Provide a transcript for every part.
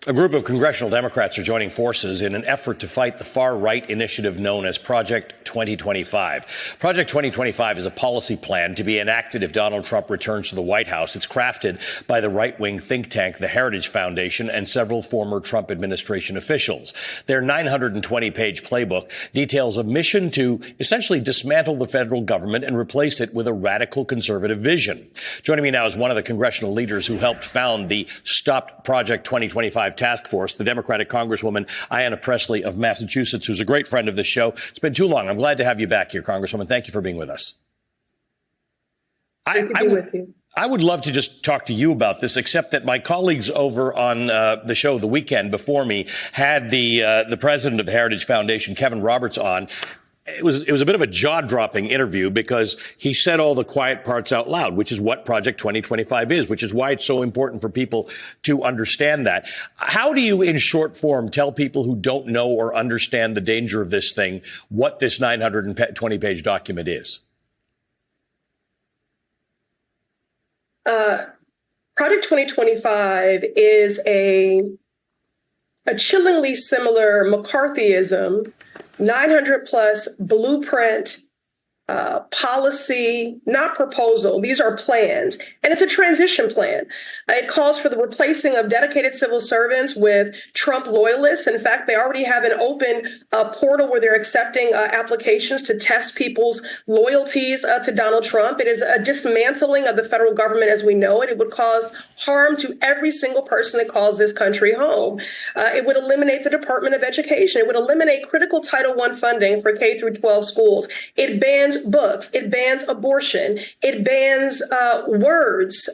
A group of congressional Democrats are joining forces in an effort to fight the far-right initiative known as Project 2025. Project 2025 is a policy plan to be enacted if Donald Trump returns to the White House. It's crafted by the right-wing think tank, the Heritage Foundation, and several former Trump administration officials. Their 920-page playbook details a mission to essentially dismantle the federal government and replace it with a radical conservative vision. Joining me now is one of the congressional leaders who helped found the Stop Project 2025 task force, the Democratic Congresswoman Ayanna Pressley of Massachusetts, who's a great friend of the show. It's been too long. I'm glad to have you back here, Congresswoman. Thank you for being with us. Good to be with you. I would love to just talk to you about this, except that my colleagues over on the show the weekend before me had the president of the Heritage Foundation, Kevin Roberts, on. It was a bit of a jaw-dropping interview because he said all the quiet parts out loud, which is what Project 2025 is, which is why it's so important for people to understand that. How do you, in short form, tell people who don't know or understand the danger of this thing what this 920-page document is? Project 2025 is a chillingly similar McCarthyism 900-plus blueprint policy, not proposal. These are plans, and it's a transition plan. It calls for the replacing of dedicated civil servants with Trump loyalists. In fact, they already have an open portal where they're accepting applications to test people's loyalties to Donald Trump. It is a dismantling of the federal government as we know it. It would cause harm to every single person that calls this country home. It would eliminate the Department of Education. It would eliminate critical Title I funding for K through 12 schools. It bans books. It bans abortion. It bans words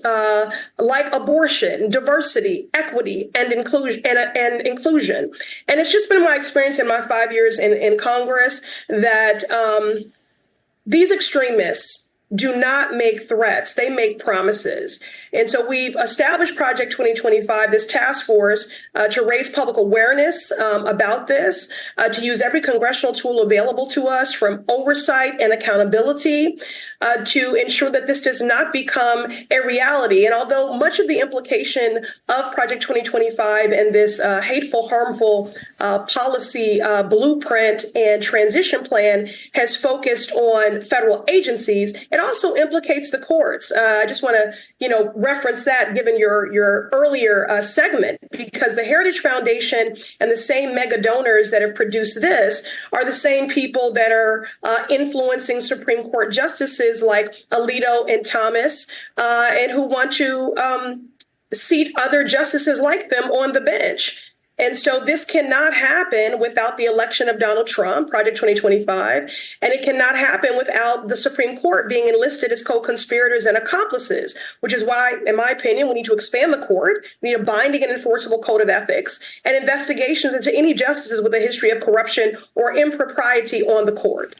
like abortion, diversity, equity, and inclusion. And it's just been my experience in my 5 years in Congress that these extremists do not make threats. They make promises. And so we've established Project 2025, this task force, to raise public awareness about this, to use every congressional tool available to us, from oversight and accountability, to ensure that this does not become a reality. And although much of the implication of Project 2025 and this hateful, harmful policy blueprint and transition plan has focused on federal agencies, it also implicates the courts. I just want to, reference that given your earlier segment, because the Heritage Foundation and the same mega donors that have produced this are the same people that are influencing Supreme Court justices like Alito and Thomas, and who want to seat other justices like them on the bench. And so this cannot happen without the election of Donald Trump, Project 2025, and it cannot happen without the Supreme Court being enlisted as co-conspirators and accomplices, which is why, in my opinion, we need to expand the court. We need a binding and enforceable code of ethics and investigations into any justices with a history of corruption or impropriety on the court.